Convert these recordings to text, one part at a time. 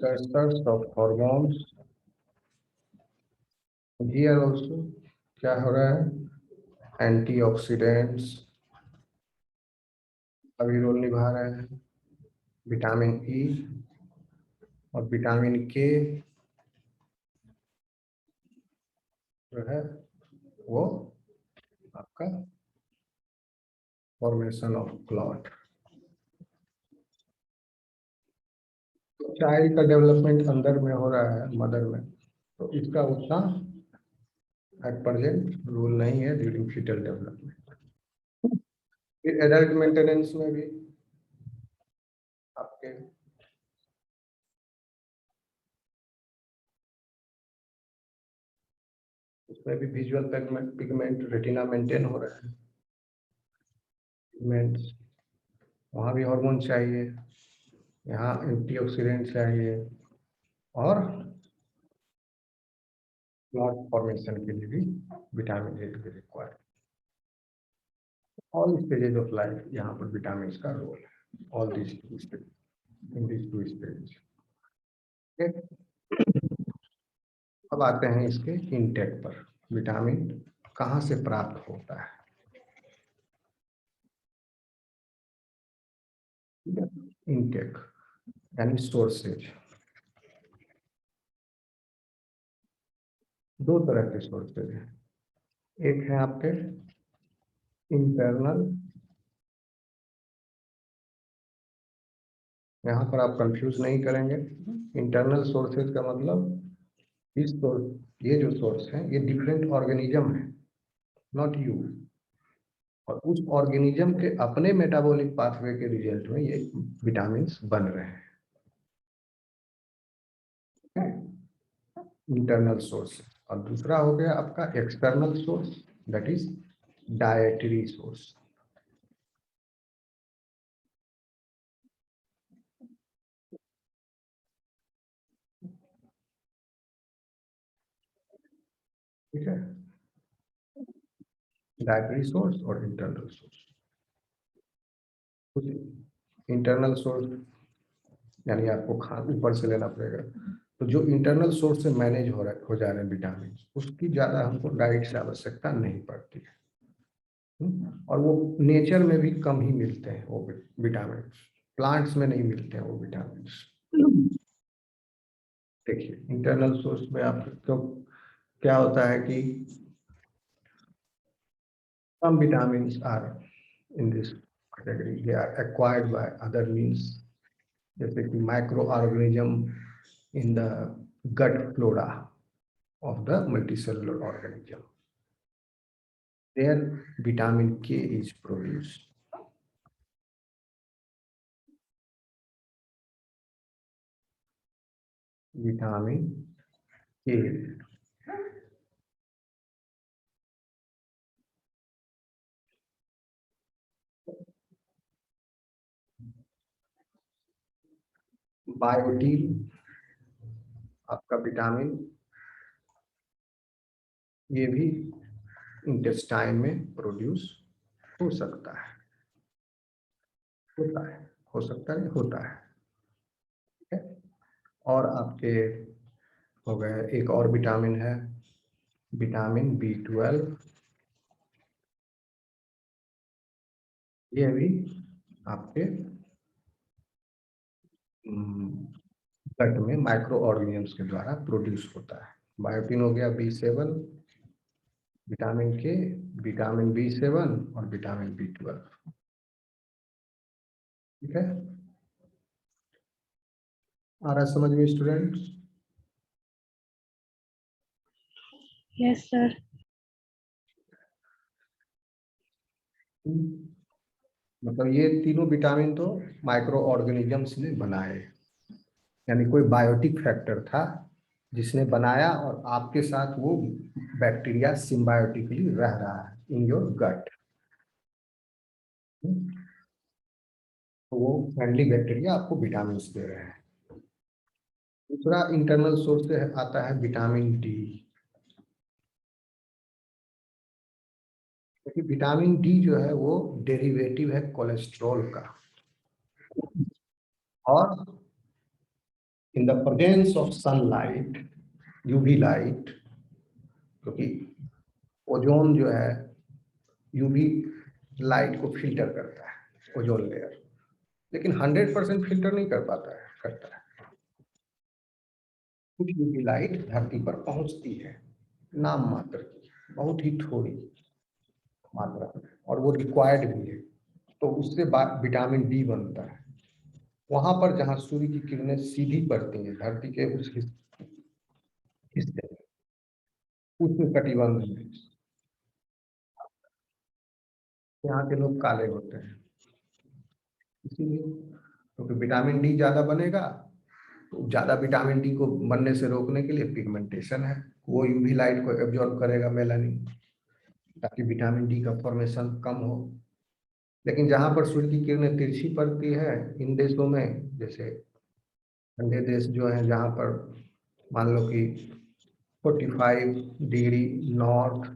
precursors of hormones. Here also क्या हो रहा है, एंटीऑक्सीडेंट्स अभी रोल निभा रहे हैं, विटामिन ई और विटामिन के जो है वो आपका फॉर्मेशन ऑफ क्लॉट। चाइल्ड का डेवलपमेंट अंदर में हो रहा है, मदर में, तो इसका उतना एट प्रेजेंट रोल नहीं है ड्यूरिंग फीटल डेवलपमेंट। फिर एडल्ट मेंटेनेंस में भी आपके उसमें भी विजुअल पिगमेंट रेटिना मेंटेन हो रहा है, पिगमेंट्स वहाँ भी हार्मोन चाहिए, यहाँ एंटीऑक्सीडेंट चाहिए और क्लॉट फॉर्मेशन के लिए भी विटामिन ए की required. All stages of life यहाँ पर विटामिन का रोल है, all this in this two stage. अब आते हैं इसके इनटेक पर, विटामिन कहाँ से प्राप्त होता है। इनटेक यानी सोर्सेज, दो तरह के सोर्सेज हैं। एक है आपके इंटरनल, यहाँ पर आप कंफ्यूज नहीं करेंगे। इंटरनल सोर्सेज का मतलब इस सोर्स, ये जो सोर्स है ये डिफरेंट ऑर्गेनिज्म है, नॉट यू, और उस ऑर्गेनिज्म के अपने मेटाबॉलिक पाथवे के रिजल्ट में ये विटामिन बन रहे हैं। Internal source. और दूसरा हो गया आपका external source, that is dietary source. ठीक है, डायटरी सोर्स और इंटरनल सोर्स। कुछ इंटरनल सोर्स यानी आपको खाद ऊपर से लेना पड़ेगा, तो जो इंटरनल सोर्स से मैनेज हो जा रहे हैं विटामिन, उसकी ज्यादा हमको डाइट से आवश्यकता नहीं पड़ती है। और वो नेचर में भी कम ही मिलते हैं वो विटामिन, प्लांट्स में नहीं मिलते हैं वो विटामिन। देखिए इंटरनल सोर्स में आपको क्या होता है कि some vitamins are in this category, they are acquired by other means, जैसे कि microorganism in the gut flora of the multicellular organism, there vitamin K is produced. Vitamin K biotin आपका vitamin, ये भी intestine में produce हो सकता है, होता है, हो सकता है, होता है। ठीक है, और आपके हो गए, एक और विटामिन है विटामिन B12, ये भी आपके गट में माइक्रो ऑर्गेनिजम्स के द्वारा प्रोड्यूस होता है। बायोटीन हो गया B7, विटामिन के, विटामिन B7 और विटामिन B12। ठीक है, आ रहा समझ में स्टूडेंट्स? Yes sir. मतलब ये तीनों विटामिन तो माइक्रो ऑर्गेनिजम्स ने बनाए, यानी कोई बायोटिक फैक्टर था जिसने बनाया और आपके साथ वो बैक्टीरिया सिम्बायोटिकली रह रहा है इन योर गट। तो वो फ्रेंडली बैक्टीरिया आपको विटामिन दे रहे हैं। दूसरा इंटरनल सोर्स से आता है विटामिन डी, क्योंकि विटामिन डी जो है वो डेरिवेटिव है कोलेस्ट्रॉल का, और in the presence of sunlight, UV light, क्योंकि ओजोन जो है यूवी लाइट को फिल्टर करता है, ओजोन लेयर, लेकिन 100% फिल्टर नहीं कर पाता है, करता है। कुछ यूवी लाइट धरती पर पहुंचती है, नाम मात्र की, बहुत ही थोड़ी मात्रा में, और वो रिक्वायर्ड भी है, तो उससे विटामिन डी बनता है। वहां पर जहां सूर्य की किरणें सीधी पड़ती हैं धरती के उस हिस्से में, उसमें कटिबंध में यहाँ के लोग काले होते हैं, इसीलिए, क्योंकि विटामिन डी ज्यादा बनेगा, तो ज्यादा विटामिन डी को बनने से रोकने के लिए पिगमेंटेशन है, वो यूवी लाइट को एब्जॉर्ब करेगा मेलानिन, ताकि विटामिन डी का फॉर्मेशन कम हो। लेकिन जहां पर सूर्य की किरणें तिरछी पड़ती है, इन देशों में, जैसे ठंडे देश जो है, जहां पर मान लो कि 45 डिग्री नॉर्थ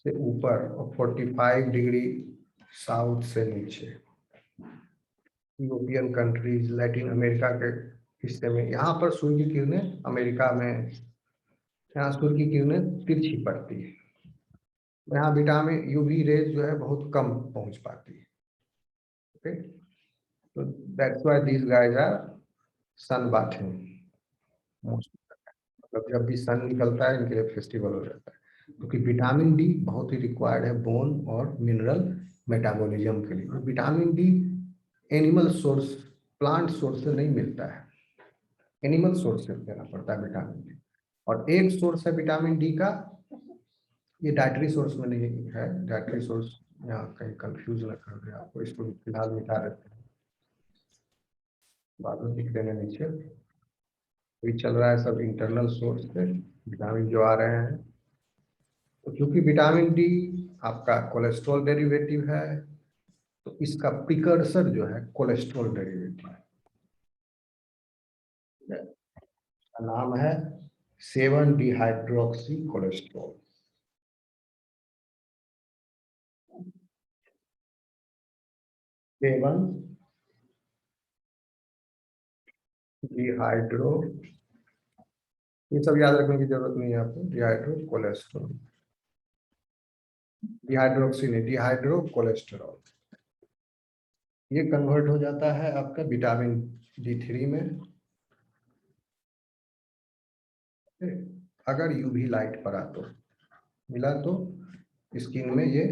से ऊपर और 45 डिग्री साउथ से नीचे, यूरोपियन कंट्रीज, लैटिन अमेरिका के हिस्से में, यहाँ पर सूर्य की किरणें, अमेरिका में यहाँ सूर्य की किरणें तिरछी पड़ती है, यहाँ विटामिन यूवी रेज जो है बहुत कम पहुंच पाती है। ओके, तो that's why these guys are sunbathing most, मतलब जब भी सन निकलता है इनके लिए फेस्टिवल हो जाता है, क्योंकि विटामिन डी बहुत ही रिक्वायर्ड है बोन और मिनरल मेटाबॉलिज्म के लिए। Vitamin D animal source, plant source से नहीं मिलता है, एनिमल सोर्स से लेना पड़ता है विटामिन डी। और एक सोर्स है विटामिन डी का, ये डाइटरी सोर्स में नहीं है, डाइटरी सोर्स यहाँ कहीं कंफ्यूज न कर दे आपको, इसको फिलहाल मिटा देते हैं, बाद में लिख देने नीचे। अभी चल रहा है सब इंटरनल सोर्स से विटामिन जो आ रहे हैं। तो क्योंकि विटामिन डी आपका कोलेस्ट्रॉल डेरिवेटिव है, तो इसका प्रिकर्सर जो है कोलेस्ट्रॉल डेरिवेटिव है, इसका नाम है 7 डिहाइड्रोक्सी कोलेस्ट्रॉल। 7 डिहाइड्रो, ये सब याद रखने की जरूरत नहीं है आपको, डिहाइड्रो कोलेस्ट्रॉल, डिहाइड्रोक्सी नहीं, डिहाइड्रो कोलेस्ट्रॉल, ये कन्वर्ट हो जाता है आपका विटामिन D3 में, अगर यूवी लाइट पड़ा तो, मिला तो स्किन में ये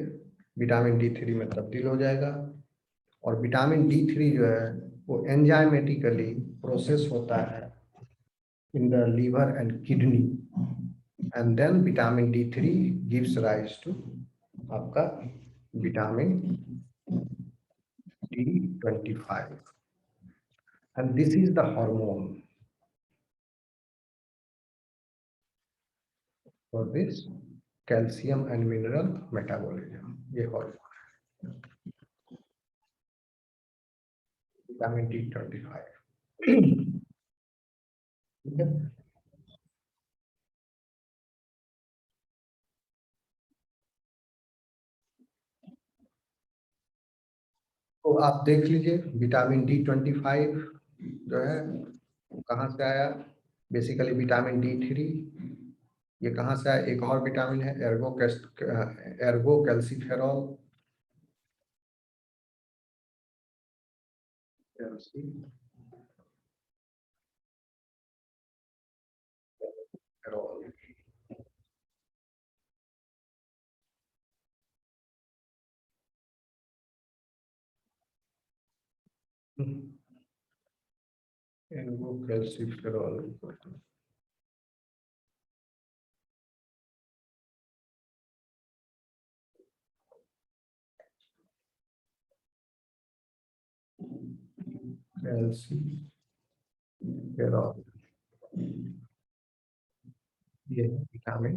विटामिन D3 में तब्दील हो जाएगा। और विटामिन D3 जो है वो एंजाइमेटिकली प्रोसेस होता है in the liver and kidney, and then vitamin D3 gives rise to आपका vitamin D25, and this is the hormone for this calcium and mineral metabolism, ये hormone विटामिन D25, ठीक है। तो आप देख लीजिए विटामिन D25 जो है कहाँ से आया, बेसिकली विटामिन D3, ये कहाँ से आया, एक और विटामिन है Ergo calciferol, Ergo calciferol, calciferol, ये विटामिन।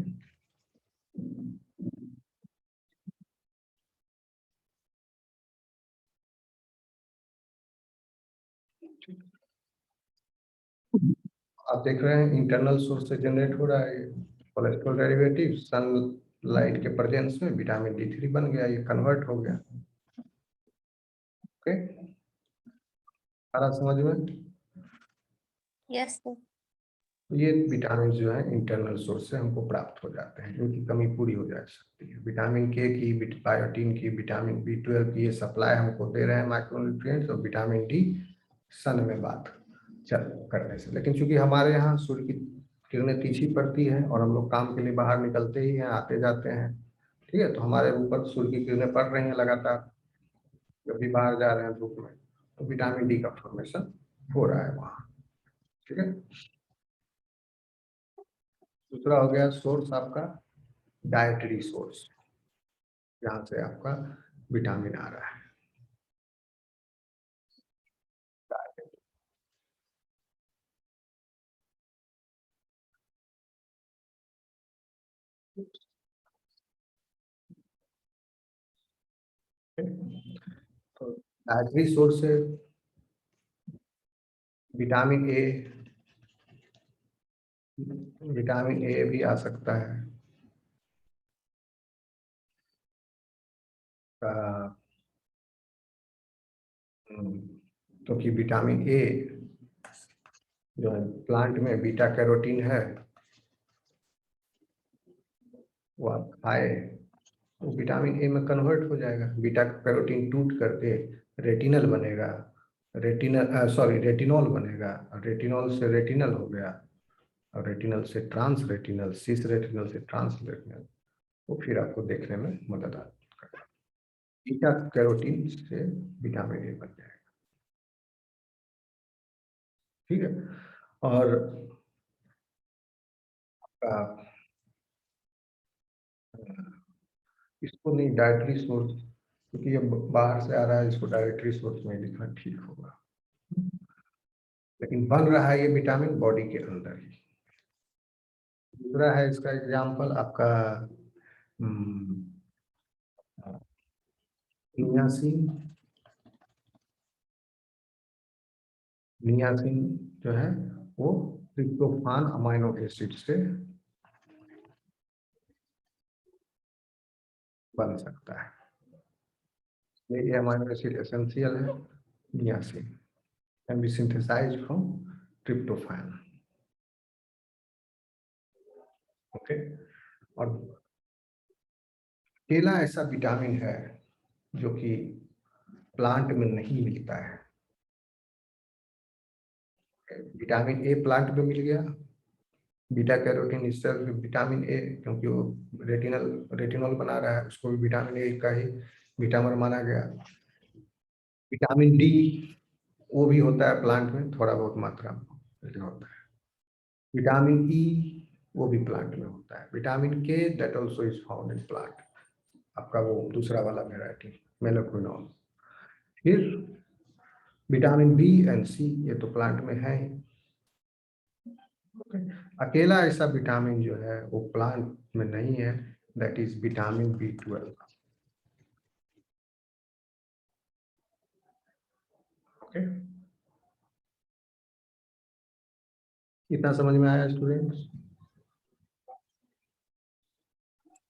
आप देख रहे हैं इंटरनल सोर्स से जनरेट हो रहा है कोलेस्ट्रॉल डेरिवेटिव, सनलाइट के प्रेजेंस में विटामिन D3 बन गया, ये कन्वर्ट हो गया। ओके, सारा समझ में। Yes sir. ये विटामिन जो है इंटरनल सोर्स से हमको प्राप्त हो जाते हैं, इनकी कमी पूरी हो जा सकती है। विटामिन के की, बायोटीन की, विटामिन B12 की ये सप्लाई हमको दे रहे हैं माइक्रोन्यूट्रिएंट्स, और विटामिन डी सन में बात चल करने से। लेकिन चूंकि हमारे यहाँ सूर्य की किरणें तीखी पड़ती है और हम लोग काम के लिए बाहर निकलते ही हैं, आते जाते हैं, ठीक है, तो हमारे ऊपर सूर्य की किरणें पड़ रही हैं लगातार, जब भी बाहर जा रहे हैं धूप में, तो विटामिन डी का फॉर्मेशन हो रहा है वहाँ, ठीक है। दूसरा हो गया सोर्स आपका डाइटरी सोर्स, जहाँ से आपका विटामिन आ रहा है। तो डाइटरी सोर्स से विटामिन ए भी आ सकता है। क्योंकि विटामिन ए जो है प्लांट में बीटा कैरोटीन है, वो आप खाए तो विटामिन ए में कन्वर्ट हो जाएगा। बीटा कैरोटीन टूट करके रेटिनल बनेगा, रेटिनॉल बनेगा, और रेटिनॉल से रेटिनल हो गया, और रेटिनल से ट्रांस रेटिनल, सिस रेटिनल से ट्रांस रेटिनल, तो फिर आपको देखने में मदद आती है। बीटा कैरोटीन से विटामिन ए बन जाएगा, ठीक है। और इसको नहीं डाइटरी सोर्स, क्योंकि ये बाहर से आ रहा है, इसको डाइटरी सोर्स में लिखना ठीक होगा, लेकिन बन रहा है ये विटामिन बॉडी के अंदर ही। दूसरा है इसका एग्जाम्पल आपका नियासिन। नियासिन जो है वो ट्रिप्टोफान अमाइनो एसिड से बन सकता है। ये अमाइनो एसिड एसेंशियल है। Niacin can be synthesized from tryptophan, okay. और केला ऐसा विटामिन है जो कि प्लांट में नहीं मिलता है। विटामिन ए प्लांट में मिल गया, बीटा कैरोटीन इससे विटामिन ए, क्योंकि वो रेटिनॉल बना रहा है, उसको भी विटामिन ए का ही विटामिन माना गया। विटामिन डी वो भी होता है प्लांट में, थोड़ा बहुत मात्रा में होता है। विटामिन ई वो भी प्लांट में होता है। विटामिन के that also is found in plant, आपका वो दूसरा वाला वेराइटी मेलाकोइनॉल। फिर विटामिन बी एंड सी ये तो प्लांट में है ही। अकेला ऐसा विटामिन जो है वो प्लांट में नहीं है, that is vitamin B12, okay. इतना समझ में आया स्टूडेंट्स?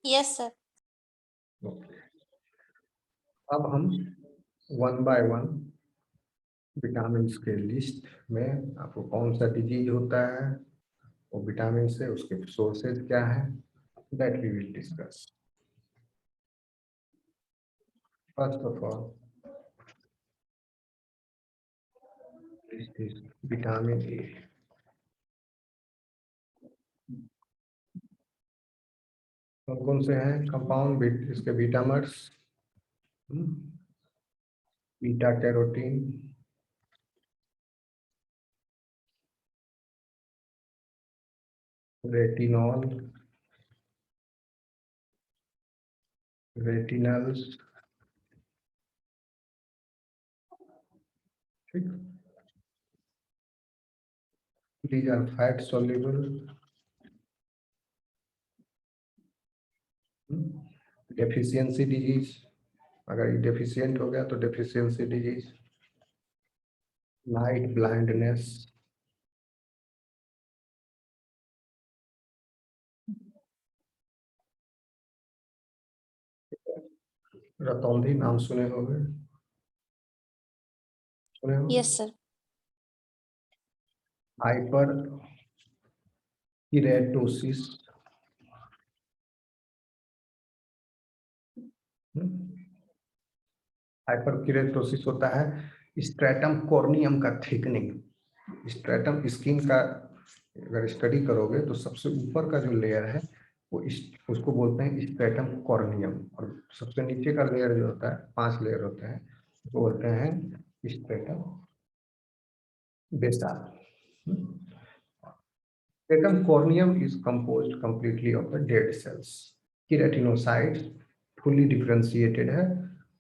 Yes sir. अब हम 1 बाय 1 विटामिन के लिस्ट में आपको कौन सा डिजीज होता है, वो विटामिन से उसके सोर्सेज क्या है, that we will discuss. First of all this is vitamin A. कौन कौन से हैं कंपाउंड इसके vitamers? Beta carotene, retinol, retinals, ठीक। These are fat soluble, deficiency disease, अगर ये डेफिशिएंट हो गया तो डेफिशिएंसी डिजीज। नाइट ब्लाइंडनेस, रतौंधी नाम सुने होंगे, सुने होंगे? Yes sir. Hyperkeratosis, hyperkeratosis होता है स्ट्रेटम कॉर्नियम का थिकनिंग। स्ट्रेटम स्किन का अगर स्टडी करोगे तो सबसे ऊपर का जो लेयर है वो उसको बोलते हैं स्ट्रेटम कॉर्नियम, और सबसे नीचे का लेयर जो होता है, 5 लेयर होते हैं, उसको बोलते हैं stratum basale. Stratum corneum is composed completely of the dead cells. Keratinocytes fully differentiated है,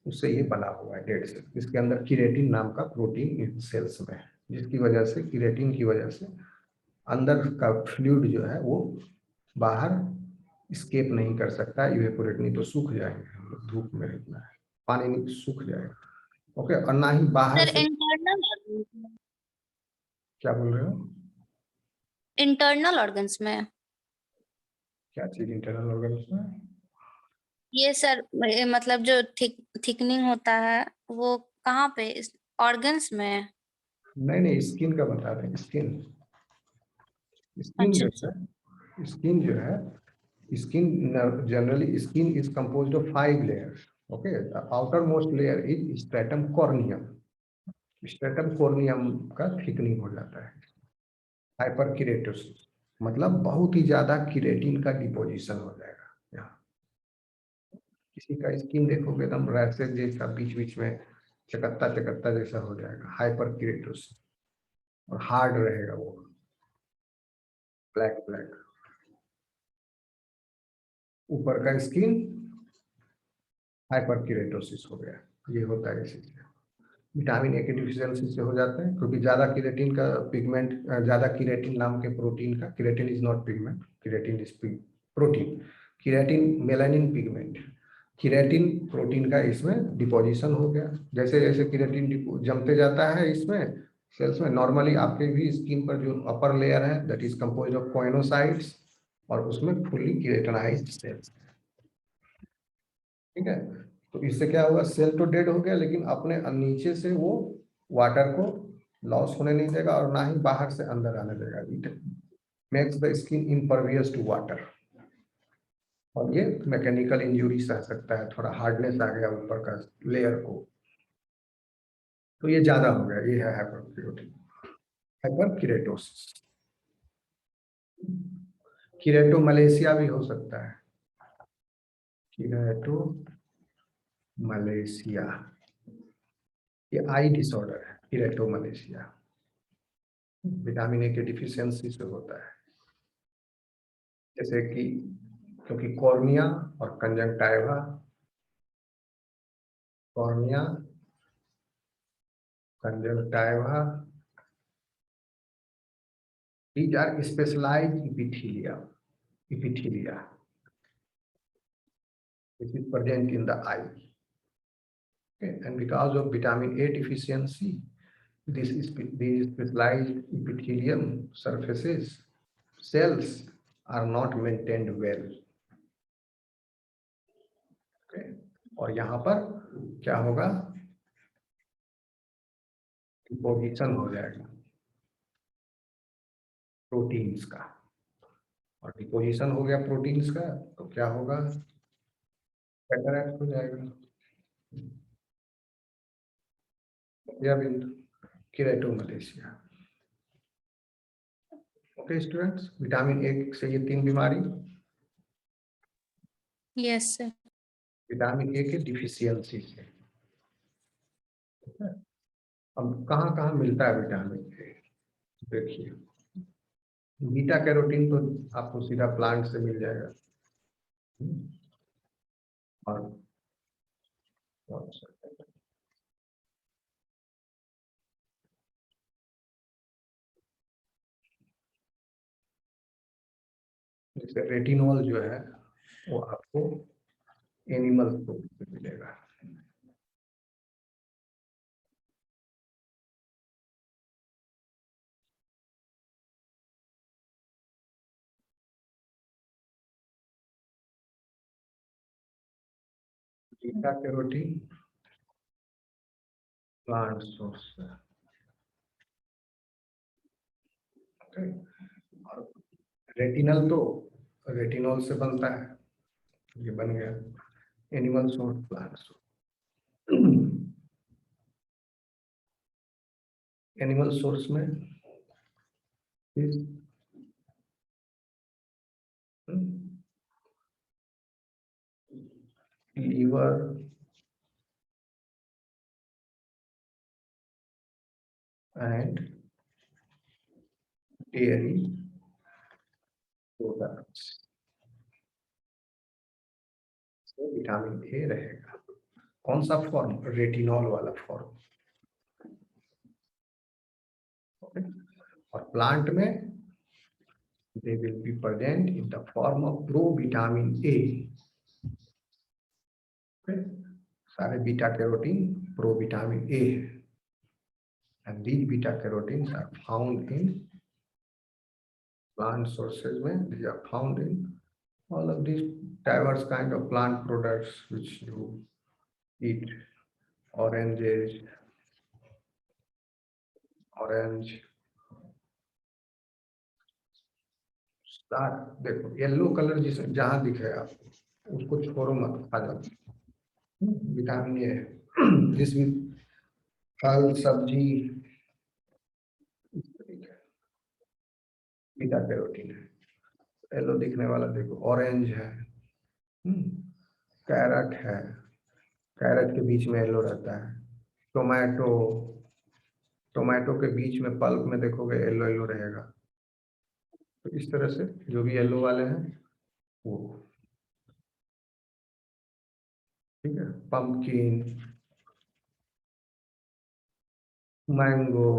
उससे ये बना हुआ है डेड सेल। इसके अंदर कीरेटिन नाम का प्रोटीन इन सेल्स में है, जिसकी वजह से कीरेटिन की वजह से अंदर का फ्लूइड जो है वो बाहर स्केप नहीं कर सकता, इवेपोरेट नहीं तो सूख जाएंगे हम लोग, धूप में इतना है, पानी नहीं सूख जाएगा। ओके, और ना ही बाहर सर से। क्या बोल रहे हो? इंटरनल ऑर्गन्स में क्या चीज इंटरनल ऑर्गन्स में? ये सर मतलब जो थिकनिंग होता है वो कहाँ पे, ऑर्गन्स में? नहीं नहीं, स्किन का बता रहे हैं। स्किन स्किन अच्छा जो अच्छा। है, स्किन जो है, skin generally skin is composed of 5 layers. Okay, the outer most layer is stratum corneum. Stratum corneum का थिकनिंग हो जाता है। हाइपर किरेटोसिस मतलब बहुत ही ज्यादा किरेटिन का डिपोजिशन हो जाएगा यहाँ। किसी का स्किन देखोगे एकदम रैशेज जैसा, बीच बीच में चकत्ता चकत्ता जैसा हो जाएगा, हाइपर किरेटोसिस, और हार्ड रहेगा वो, ब्लैक ब्लैक। ऊपर का स्किन हाइपर किरेटोसिस हो गया, ये होता है इसी से। विटामिन ए की डिफिशियंसी से हो जाते हैं, क्योंकि ज्यादा किरेटिन का पिगमेंट, ज्यादा किरेटिन नाम के प्रोटीन का, keratin is not pigment, keratin is protein. Keratin melanin pigment, keratin protein का इसमें डिपोजिशन हो गया। जैसे जैसे किरेटिन जमते जाता है इसमें सेल्स में, नॉर्मली आपके भी स्किन पर जो अपर लेयर है that is compose of coenocytes, और उसमें फुल्ली किरेटनाइज्ड सेल्स। ठीक है, तो इससे क्या होगा, सेल तो डेड हो गया, लेकिन अपने नीचे से वो वाटर को लॉस होने नहीं देगा, और ना ही बाहर से अंदर आने देगा। It makes the skin impervious to water, और ये मैकेनिकल इंजुरी सह सकता है, थोड़ा हार्डनेस आ गया ऊपर का लेयर को, तो ये ज्यादा हो गया। ये है हाइपर किरेटोसिस। किरेटो मलेशिया भी हो सकता है, किरेटो मलेशिया, ये आई डिसऑर्डर है किरेटो मलेशिया, विटामिन ए की डिफिशियंसी से होता है। जैसे कि क्योंकि कॉर्निया और conjunctiva, cornea conjunctiva, these are specialized epithelia which is present in the eye. Okay? And because of vitamin A deficiency, these specialized epithelium surfaces cells are not maintained well. Okay? और यहाँ पर क्या होगा, deposition हो जाएगा proteins का, और deposition हो गया प्रोटीन्स का तो क्या होगा, कैटरैक्ट हो जाएगा। या बिंदु किरेटोमलेशिया। ओके स्टूडेंट्स, विटामिन ए से ये 3 बीमारी, यस सर। विटामिन ए के डिफिशियंसी से। अब कहाँ कहाँ मिलता है विटामिन ए, देखिए बीटा कैरोटीन तो आपको सीधा प्लांट से मिल जाएगा, और जैसे रेटिनॉल जो है वो आपको एनिमल सोर्स से मिलेगा। बीटा कैरोटीन प्लांट सोर्स से, और रेटिनल तो रेटिनॉल से बनता है, ये बन गया animal source plant source. Animal source में लीवर, and dairy products से विटामिन ए रहेगा। कौन सा फॉर्म? रेटिनॉल वाला फॉर्म। और प्लांट में they will be present in the form of provitamin A। सारे बीटा कैरोटीन प्रोविटामिन ए है, and these beta carotenes are found in plant sources में, they are found in all of these diverse kind of plant products which you eat, oranges, orange, star. देखो yellow colour जिस जहां दिखे आपको उसको छोड़ो मत, खा जाओ, विटामिन ए है। जिसमें फल सब्जी बीटा कैरोटीन है। येलो दिखने वाला देखो ऑरेंज है, कैरेट है, कैरेट के बीच में येलो रहता है। टोमेटो, टोमेटो के बीच में पल्प में देखोगे येलो येलो रहेगा। तो इस तरह से जो भी येलो वाले हैं वो, ठीक है। पंपकिन, मैंगो,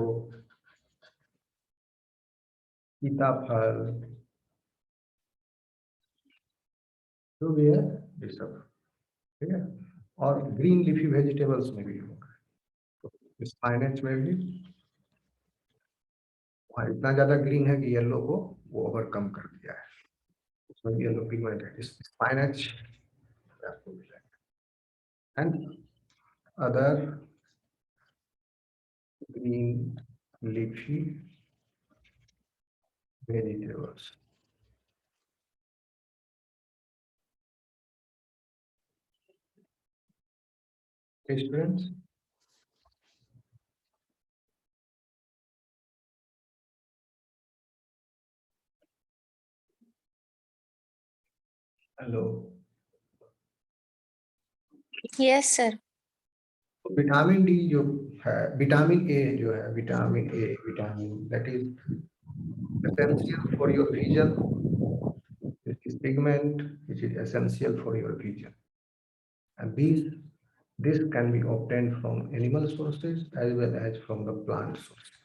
सीताफल, जो भी है ये सब, ठीक है। और ग्रीन लीफी वेजिटेबल्स में भी होगा, तो स्पाइनच में भी वहाँ इतना ज्यादा ग्रीन है कि येलो को वो ओवरकम कर दिया है, उसमें येलो पिगमेंट है। स्पाइनच आपको मिलेगा and other green leafy vegetables। Students, hello. Yes sir. Vitamin D जो है, विटामिन ए जो है, vitamin A, vitamin that is essential for your vision। It is pigment which is essential for your vision, and this can be obtained from animal sources as well as from the plant sources।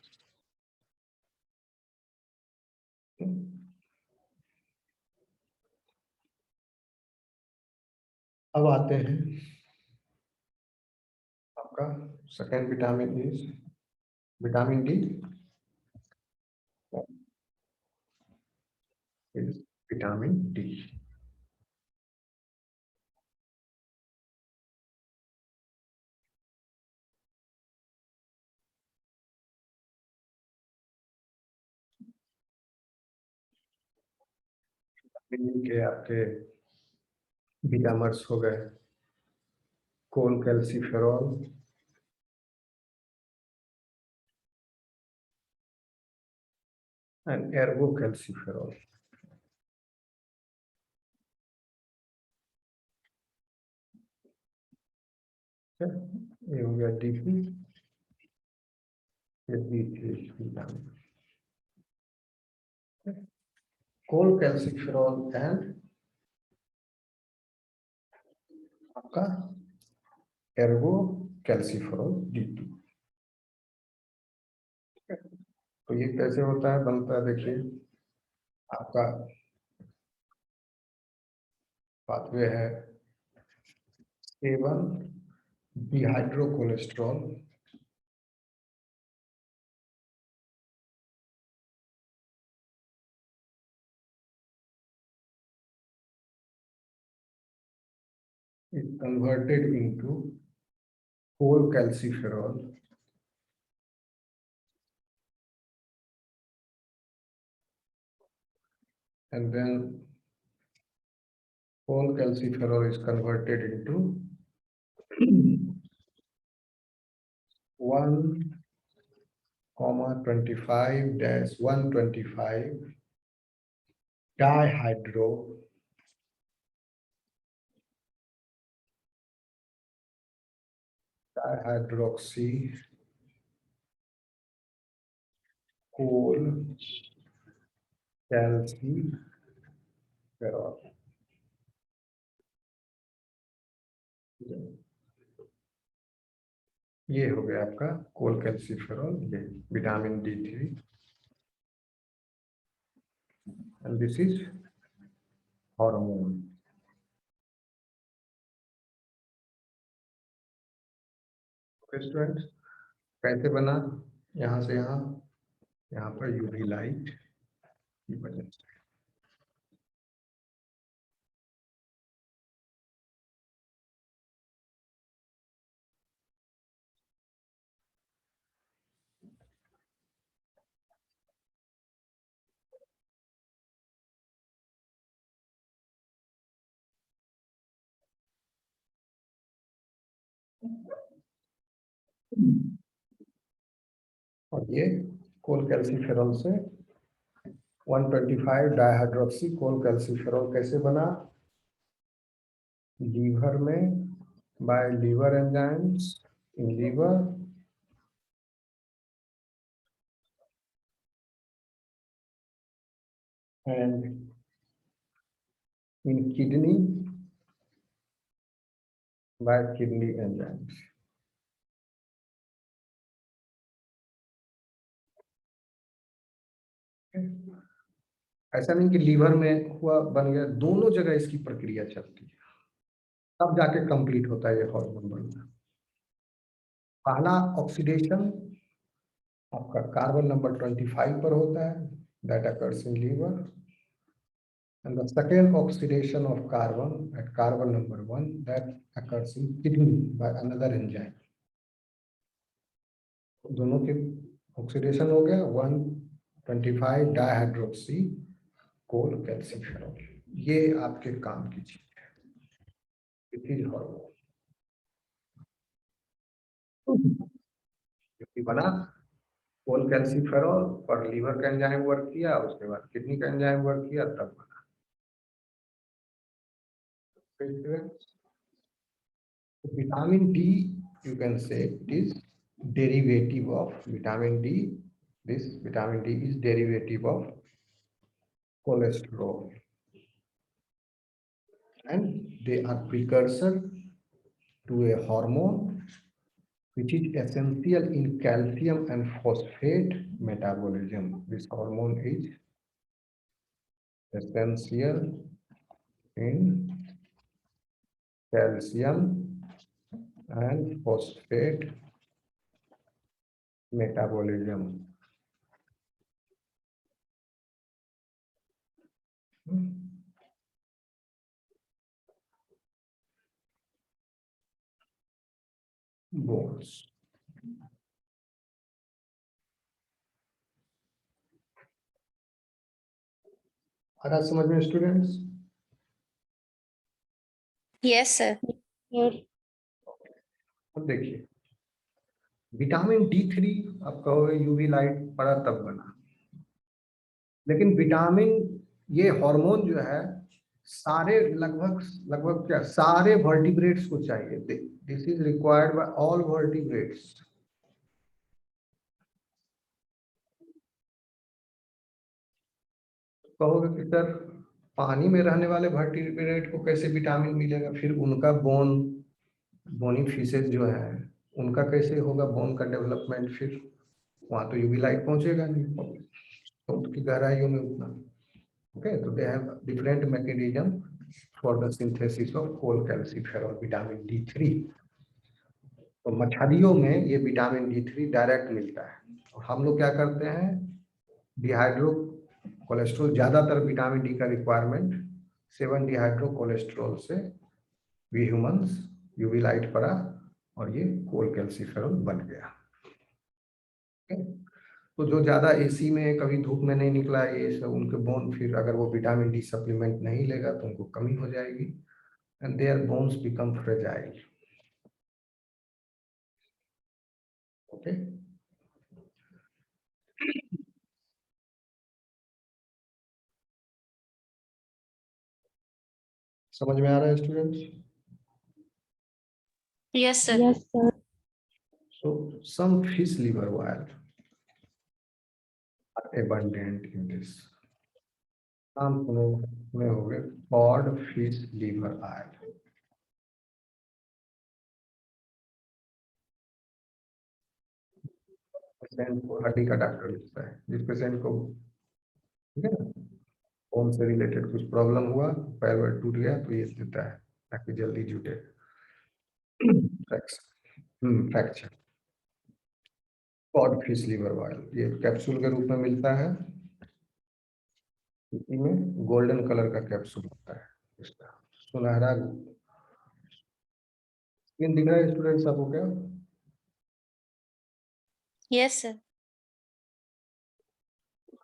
अब आते हैं आपका second vitamin is vitamin D is vitamin D। Vitamin के आपके बीटामर्स हो गए, कोल calciferol, and Ergo calciferol. ये हो गया डीपी, ये विटामिन। कोल कैल्सिफेरॉल एंड आपका एर्गो कैल्सिफेरॉल D2। तो ये कैसे होता है, बनता है, देखिए आपका पाथवे है A1 dehydrocholesterol, is converted into cholecalciferol and then cholecalciferol is converted into 1,25-125 dihydroxy cholecalciferol. ये हो गया आपका cholecalciferol, ये vitamin D3, and this is hormone. Okay students, कैसे बना? यहाँ से यहाँ पर यूवी लाइट की वजह से। और ये cholecalciferol से 125 डाइहाइड्रोक्सी cholecalciferol कैसे बना? लीवर में by liver enzymes in liver, and in kidney by kidney enzymes. ऐसा नहीं कि लीवर में हुआ बन गया, दोनों जगह इसकी प्रक्रिया चलती है, तब जाके कंप्लीट होता है ये हार्मोन बनना। पहला ऑक्सीडेशन आपका कार्बन नंबर 25 पर होता है, that occurs in liver, and the second oxidation of carbon at carbon number 1 that occurs in kidney by another enzyme. दोनों के ऑक्सीडेशन हो गया 125 डाइहाइड्रोक्सी cholecalciferol, ये आपके काम की चीज है। इट इज हार्मोन बना, cholecalciferol पर लीवर का एंजाइम वर्क किया, उसके बाद किडनी का एंजाइम वर्क किया, तब बना। Vitamin D, you can say it is derivative of vitamin D. This vitamin D is derivative of cholesterol, and they are precursor to a hormone which is essential in calcium and phosphate metabolism. This hormone is essential in calcium and phosphate metabolism. Bones. आ रहा समझ में students? Yes sir. Sir. अब देखिए, vitamin D3 आप कहोगे UV light पड़ा तब बना, लेकिन विटामिन ये हार्मोन जो है सारे लगभग क्या सारे वर्टिब्रेट्स को चाहिए। This is required by all vertebrates. कहोगे कि सर पानी में रहने वाले वर्टिब्रेट को कैसे विटामिन मिलेगा? फिर उनका बोनी फिशेस जो है उनका कैसे होगा बोन का डेवलपमेंट? फिर वहां तो यूवी लाइट पहुंचेगा नहीं, तो उनकी गहराइयों में उतना। ओके, तो they have different mechanism for the synthesis of cholecalciferol vitamin D3। तो मछलियों में ये विटामिन D3 डायरेक्ट मिलता है, और हम लोग क्या करते हैं, डिहाइड्रो कोलेस्ट्रॉल, ज्यादातर विटामिन डी का रिक्वायरमेंट 7 डिहाइड्रो कोलेस्ट्रॉल से वी ह्यूमंस यूवी लाइट पड़ा और ये cholecalciferol बन गया। तो जो ज्यादा एसी में कभी धूप में नहीं निकला ये सब उनके बोन, फिर अगर वो विटामिन डी सप्लीमेंट नहीं लेगा तो उनको कमी हो जाएगी and their bones become fragile. Okay, समझ में आ रहा है students? Yes, sir. Yes, sir. So some fish liver oil are abundant in this। नाम सुने होंगे cod fish liver oil. Patient को हड्डी का डॉक्टर लिखता है, जिस पेशेंट को, ठीक है ना, बोन से रिलेटेड कुछ प्रॉब्लम हुआ, पैर वैर टूट गया तो ये देता है ताकि जल्दी जुटे fracture. Code fish liver oil ये कैप्सूल के रूप में मिलता है, इसी में गोल्डन कलर का कैप्सूल होता है इसका, सुनहरा। स्क्रीन दिख रहा है स्टूडेंट्स आपको क्या? Yes, sir.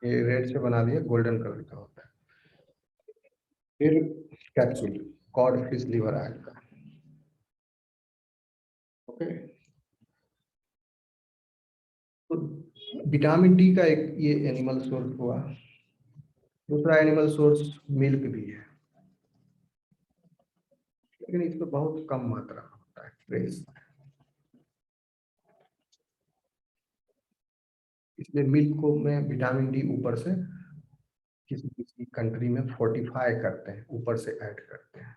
ये रेड से बना दिया, गोल्डन कलर का होता है। फिर capsule code fish liver oil का। ओके, तो विटामिन डी का एक ये एनिमल सोर्स हुआ। दूसरा एनिमल सोर्स मिल्क भी है, लेकिन इसमें बहुत कम मात्रा में होता है, ट्रेस। इसलिए मिल्क को में विटामिन डी ऊपर से किसी किसी कंट्री में फोर्टिफाई करते हैं, ऊपर से ऐड करते हैं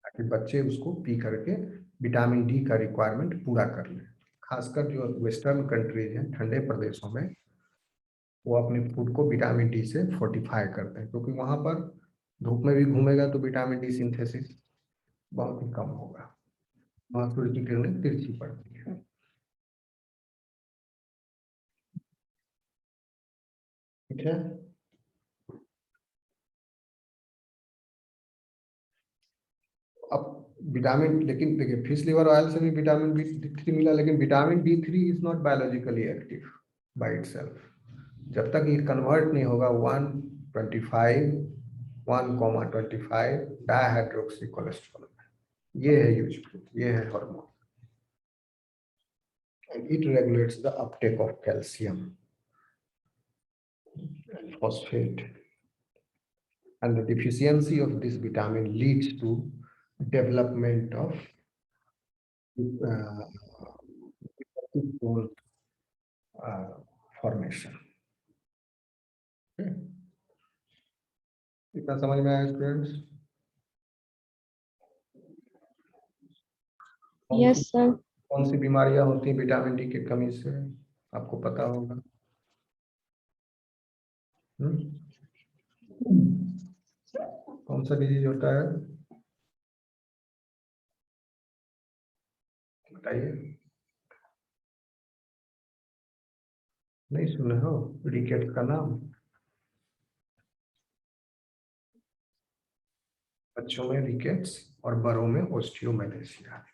ताकि बच्चे उसको पी करके विटामिन डी का रिक्वायरमेंट पूरा कर लें। खासकर जो वेस्टर्न कंट्रीज हैं, ठंडे प्रदेशों में, वो अपने फूड को विटामिन डी से फोर्टिफाई करते हैं, क्योंकि वहां पर धूप में भी घूमेगा तो विटामिन डी सिंथेसिस बहुत ही कम होगा, वहां सूर्य की किरणें तिरछी पड़ती है। ठीक है, अब विटामिन, लेकिन देखिए फिश लिवर ऑयल से भी विटामिन बी3 मिला, लेकिन vitamin B3 is not biologically active by itself. जब तक ये कन्वर्ट नहीं होगा 1,25 डायहाइड्रोक्सी कोलेस्ट्रॉल में, ये है यूजफुल, ये है hormone, and it regulates the uptake of calcium and phosphate, and the deficiency of this vitamin leads to development of uh, bone formation। इतना समझ में आया स्टूडेंट्स? Yes, sir. कौन सी बीमारियां होती हैं विटामिन डी की कमी से, आपको पता होगा? कौन सा डिजीज होता है बताइए? नहीं सुने हो रिकेट का नाम? बच्चों में रिकेट्स और बड़ों में ओस्टियोमैलेशिया।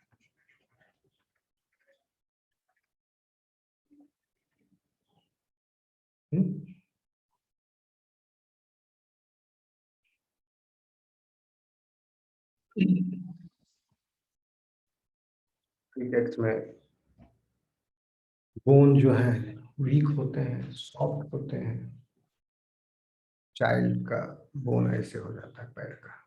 रिकेट्स में बोन जो है वीक होते हैं, सॉफ्ट होते हैं, चाइल्ड का बोन ऐसे हो जाता है पैर का।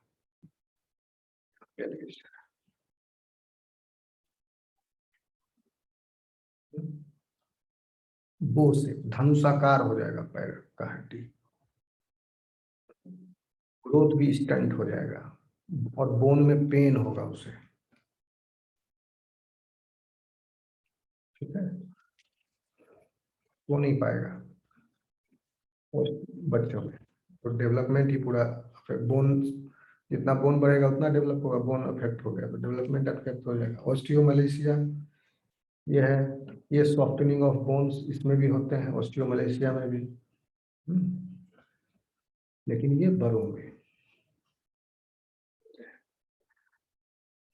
बो से धनुषाकार हो जाएगा पैर का हड्डी, ग्रोथ भी स्टंट हो जाएगा और बोन में पेन होगा उसे। ठीक है, वो नहीं पाएगा उस बच्चों में, तो डेवलपमेंट ही पूरा, बोन जितना बोन बढ़ेगा उतना डेवलप होगा, बोन अफेक्ट हो गया तो डेवलपमेंट अफेक्ट हो जाएगा। ऑस्टियोमलेशिया ये है, ये सॉफ्टनिंग ऑफ बोन्स इसमें भी होते हैं, ऑस्टियोमलेशिया में भी। लेकिन ये बड़ों में,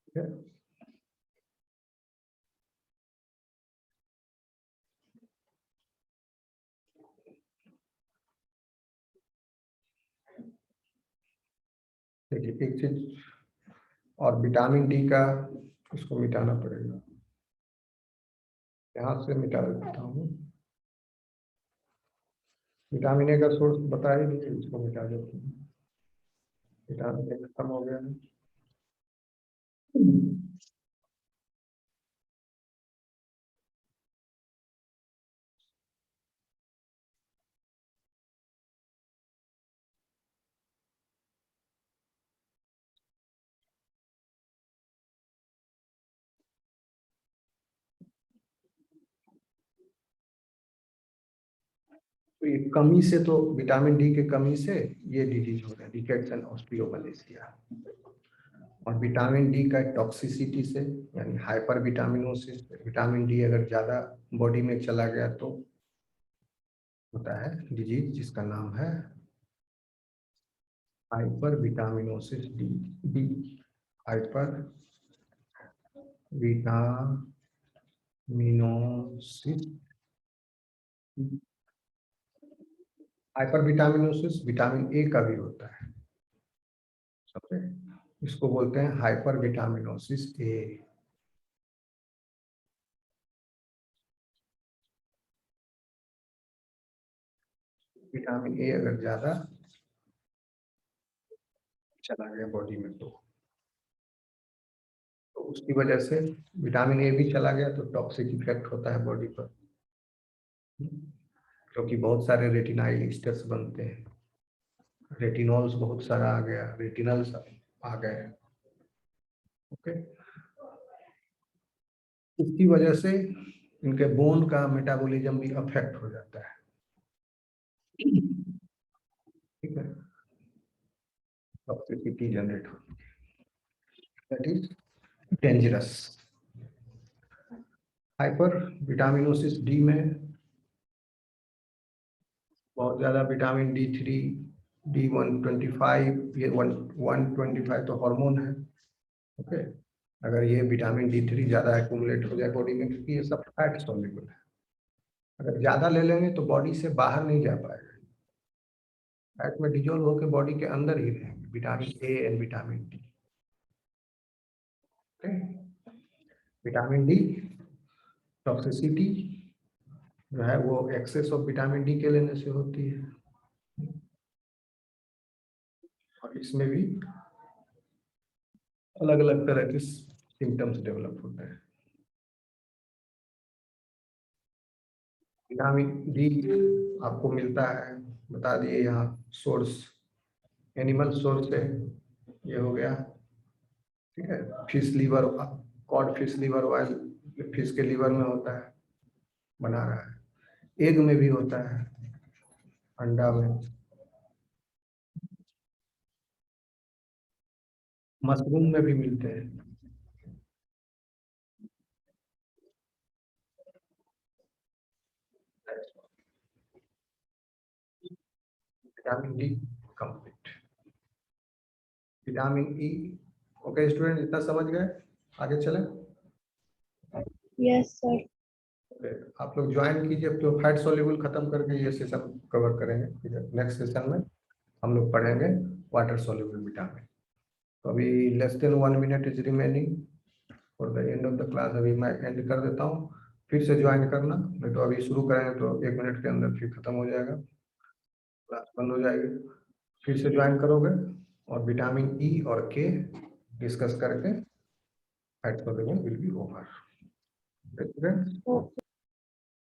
ठीक है। देखिए एक चीज और विटामिन डी का उसको मिटाना पड़ेगा, यहाँ से मिटा देता हूँ। विटामिन ए का सोर्स बता ही नहीं, इसको मिटा देते हैं। विटामिन ए खत्म हो गया है। तो ये कमी से, तो विटामिन डी के कमी से ये डिजीज हो रहा है, रिकेट्स एंड ऑस्टियोमलेशिया। और विटामिन डी का टॉक्सिसिटी से, यानी हाइपर विटामिनोसिस, विटामिन डी अगर ज्यादा बॉडी में चला गया तो होता है डिजीज जिसका नाम है hyper vitaminosis D. D hyper vitaminosis. Hyper vitaminosis vitamin A का भी होता है सबसे, इसको बोलते हैं hyper vitaminosis A. Vitamin A अगर ज्यादा चला गया बॉडी में तो उसकी वजह से, विटामिन ए भी चला गया तो टॉक्सिक इफेक्ट होता है बॉडी पर, क्योंकि बहुत सारे रेटिनाइल एस्टर्स बनते हैं, रेटिनॉल्स बहुत सारा आ गया, रेटिनल्स आ गए। ओके, इसकी वजह से इनके बोन का मेटाबॉलिज्म भी अफेक्ट हो जाता है। ठीक है, टॉक्सिसिटी जनरेट होती है, that is dangerous. Hyper vitaminosis D में बहुत ज्यादा विटामिन D3, D125, ये 125 तो हार्मोन है। ओके, अगर ये विटामिन D3 ज्यादा एक्यूमुलेट हो जाए बॉडी में, क्योंकि ये सब फैट सॉल्युबल है, अगर ज्यादा ले लेंगे तो बॉडी से बाहर नहीं जा पाएगा, फैट में डिजोल्व होकर बॉडी के अंदर ही रहेंगे, vitamin A and vitamin D. Vitamin D toxicity जो है वो एक्सेस ऑफ विटामिन डी के लेने से होती है, और इसमें भी अलग अलग तरह के सिम्टम्स डेवलप होते हैं। विटामिन डी आपको मिलता है, बता दिए यहाँ सोर्स, एनिमल सोर्स है, ये हो गया। ठीक है, fish liver, cod fish liver oil fish के लीवर में होता है, बना रहा है। एग में भी होता है, अंडा में, मशरूम में भी मिलते हैं। Vitamin D complete. Vitamin E, okay student, इतना समझ गए, आगे चले। Yes sir. आप लोग ज्वाइन कीजिए, तो फैट सॉल्युबल खत्म करके ये सेशन कवर करेंगे। नेक्स्ट सेशन में हम लोग पढ़ेंगे वाटर सॉल्युबल विटामिन। तो अभी less than 1 minute is remaining for the end of the class. अभी मैं एंड कर देता हूँ, फिर से ज्वाइन करना, नहीं तो अभी शुरू करेंगे तो 1 मिनट के अंदर फिर खत्म हो जाएगा, क्लास बंद हो जाएगी। फिर से ज्वाइन करोगे और विटामिन ई और के डिस्कस करके fat soluble will be over. Okay.